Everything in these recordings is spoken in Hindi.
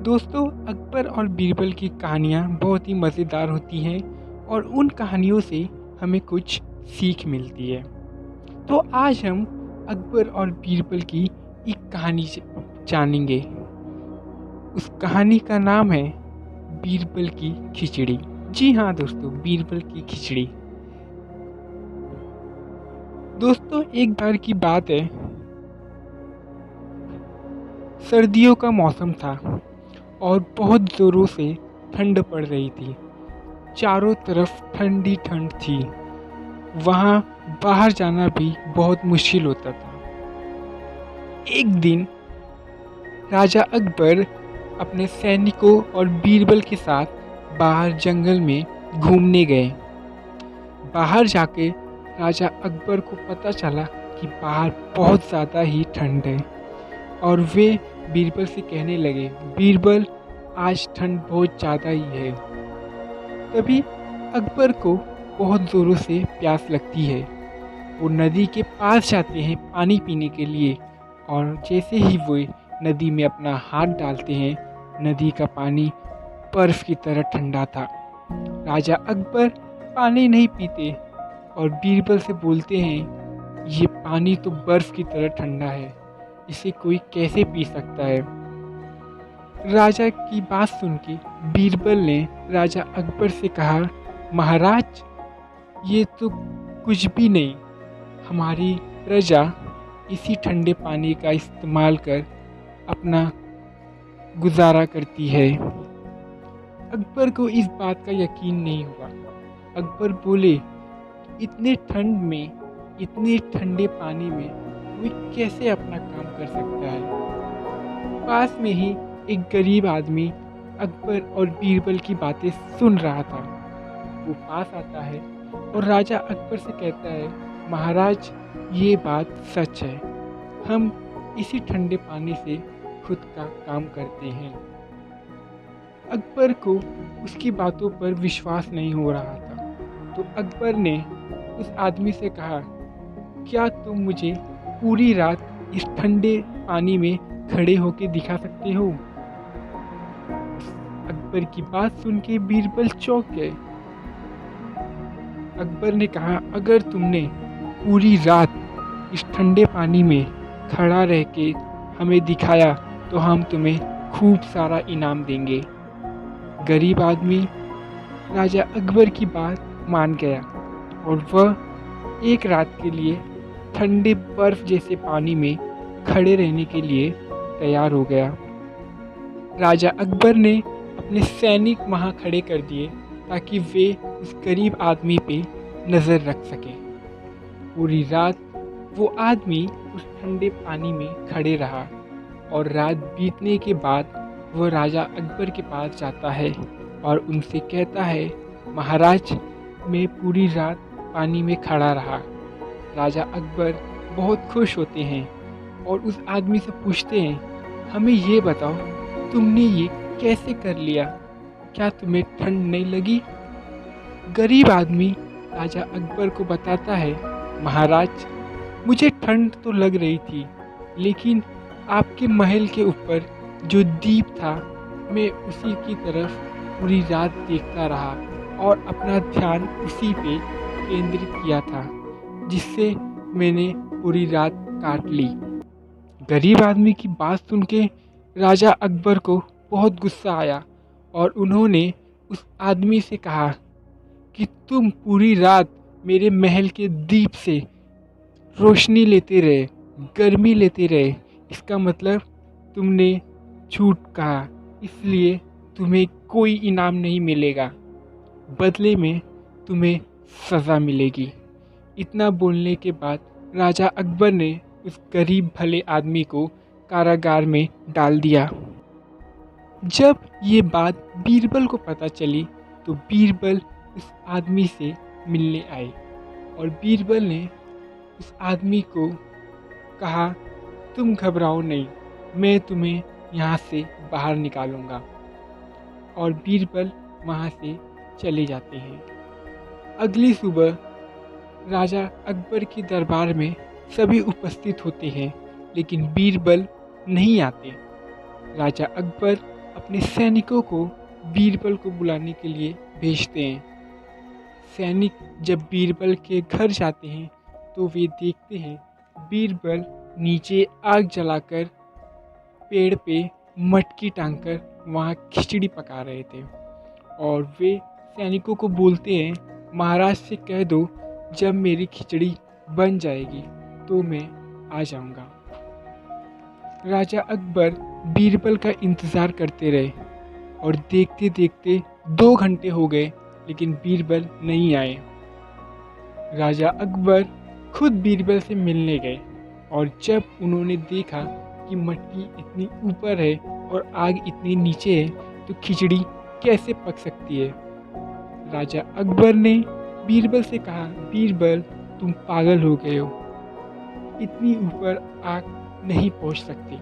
दोस्तों, अकबर और बीरबल की कहानियाँ बहुत ही मज़ेदार होती हैं और उन कहानियों से हमें कुछ सीख मिलती है। तो आज हम अकबर और बीरबल की एक कहानी जानेंगे। उस कहानी का नाम है बीरबल की खिचड़ी। जी हाँ दोस्तों, बीरबल की खिचड़ी। दोस्तों, एक बार की बात है, सर्दियों का मौसम था और बहुत ज़ोरों से ठंड पड़ रही थी। चारों तरफ ठंडी ठंड थी। वहाँ बाहर जाना भी बहुत मुश्किल होता था। एक दिन राजा अकबर अपने सैनिकों और बीरबल के साथ बाहर जंगल में घूमने गए। बाहर जाके राजा अकबर को पता चला कि बाहर बहुत ज़्यादा ही ठंड है और वे बीरबल से कहने लगे, बीरबल, आज ठंड बहुत ज़्यादा ही है। तभी अकबर को बहुत ज़ोरों से प्यास लगती है। वो नदी के पास जाते हैं पानी पीने के लिए और जैसे ही वो नदी में अपना हाथ डालते हैं, नदी का पानी बर्फ़ की तरह ठंडा था। राजा अकबर पानी नहीं पीते और बीरबल से बोलते हैं, ये पानी तो बर्फ़ की तरह ठंडा है, इसे कोई कैसे पी सकता है। राजा की बात सुन के बीरबल ने राजा अकबर से कहा, महाराज, ये तो कुछ भी नहीं। हमारी प्रजा इसी ठंडे पानी का इस्तेमाल कर अपना गुजारा करती है। अकबर को इस बात का यकीन नहीं हुआ। अकबर बोले, इतने ठंड में, इतने ठंडे पानी में कोई कैसे अपना काम कर सकता है। पास में ही एक गरीब आदमी अकबर और बीरबल की बातें सुन रहा था। वो पास आता है और राजा अकबर से कहता है, महाराज, ये बात सच है। हम इसी ठंडे पानी से खुद का काम करते हैं। अकबर को उसकी बातों पर विश्वास नहीं हो रहा था, तो अकबर ने उस आदमी से कहा, क्या तुम मुझे पूरी रात इस ठंडे पानी में खड़े होकर दिखा सकते हो। अकबर की बात सुन के बीरबल चौंक गए। अकबर ने कहा, अगर तुमने पूरी रात इस ठंडे पानी में खड़ा रह के हमें दिखाया तो हम तुम्हें खूब सारा इनाम देंगे। गरीब आदमी राजा अकबर की बात मान गया और वह एक रात के लिए ठंडे बर्फ जैसे पानी में खड़े रहने के लिए तैयार हो गया। राजा अकबर ने अपने सैनिक वहाँ खड़े कर दिए ताकि वे उस गरीब आदमी पे नज़र रख सकें। पूरी रात वो आदमी उस ठंडे पानी में खड़े रहा और रात बीतने के बाद वो राजा अकबर के पास जाता है और उनसे कहता है, महाराज, मैं पूरी रात पानी में खड़ा रहा। राजा अकबर बहुत खुश होते हैं और उस आदमी से पूछते हैं, हमें ये बताओ, तुमने ये कैसे कर लिया? क्या तुम्हें ठंड नहीं लगी? गरीब आदमी राजा अकबर को बताता है, महाराज, मुझे ठंड तो लग रही थी, लेकिन आपके महल के ऊपर जो दीप था, मैं उसी की तरफ पूरी रात देखता रहा और अपना ध्यान उसी पे केंद्रित किया था, जिससे मैंने पूरी रात काट ली। गरीब आदमी की बात सुन के राजा अकबर को बहुत गुस्सा आया और उन्होंने उस आदमी से कहा कि तुम पूरी रात मेरे महल के दीप से रोशनी लेते रहे, गर्मी लेते रहे, इसका मतलब तुमने झूठ कहा, इसलिए तुम्हें कोई इनाम नहीं मिलेगा, बदले में तुम्हें सज़ा मिलेगी। इतना बोलने के बाद राजा अकबर ने उस गरीब भले आदमी को कारागार में डाल दिया। जब ये बात बीरबल को पता चली तो बीरबल उस आदमी से मिलने आए और बीरबल ने उस आदमी को कहा, तुम घबराओ नहीं, मैं तुम्हें यहाँ से बाहर निकालूंगा। और बीरबल वहाँ से चले जाते हैं। अगली सुबह राजा अकबर के दरबार में सभी उपस्थित होते हैं, लेकिन बीरबल नहीं आते। राजा अकबर अपने सैनिकों को बीरबल को बुलाने के लिए भेजते हैं। सैनिक जब बीरबल के घर जाते हैं तो वे देखते हैं बीरबल नीचे आग जलाकर पेड़ पे मटकी टांगकर वहाँ खिचड़ी पका रहे थे। और वे सैनिकों को बोलते हैं, महाराज से कह दो जब मेरी खिचड़ी बन जाएगी तो मैं आ जाऊँगा। राजा अकबर बीरबल का इंतज़ार करते रहे और देखते देखते 2 घंटे हो गए, लेकिन बीरबल नहीं आए। राजा अकबर खुद बीरबल से मिलने गए और जब उन्होंने देखा कि मटकी इतनी ऊपर है और आग इतनी नीचे है तो खिचड़ी कैसे पक सकती है। राजा अकबर ने बीरबल से कहा, बीरबल तुम पागल हो गए हो, इतनी ऊपर आग नहीं पहुंच सकती।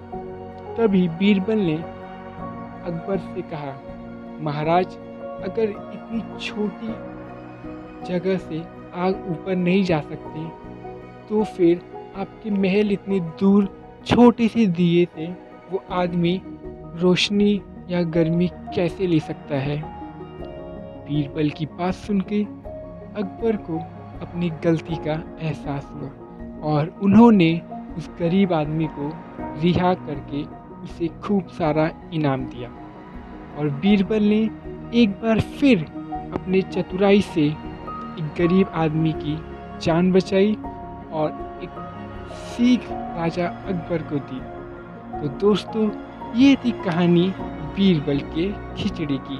तभी बीरबल ने अकबर से कहा, महाराज अगर इतनी छोटी जगह से आग ऊपर नहीं जा सकती तो फिर आपके महल इतनी दूर छोटे से दिए से वो आदमी रोशनी या गर्मी कैसे ले सकता है। बीरबल की बात सुन के अकबर को अपनी गलती का एहसास हुआ और उन्होंने उस गरीब आदमी को रिहा करके उसे खूब सारा इनाम दिया। और बीरबल ने एक बार फिर अपने चतुराई से एक गरीब आदमी की जान बचाई और एक सीख राजा अकबर को दी। तो दोस्तों, ये थी कहानी बीरबल के खिचड़ी की।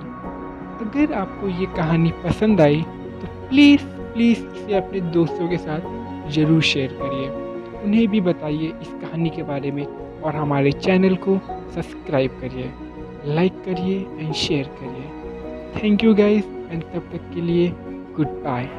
अगर आपको ये कहानी पसंद आई तो प्लीज़ इसे अपने दोस्तों के साथ ज़रूर शेयर करिए, उन्हें भी बताइए इस कहानी के बारे में और हमारे चैनल को सब्सक्राइब करिए, लाइक करिए एंड शेयर करिए। थैंक यू गाइस एंड तब तक के लिए गुड बाय।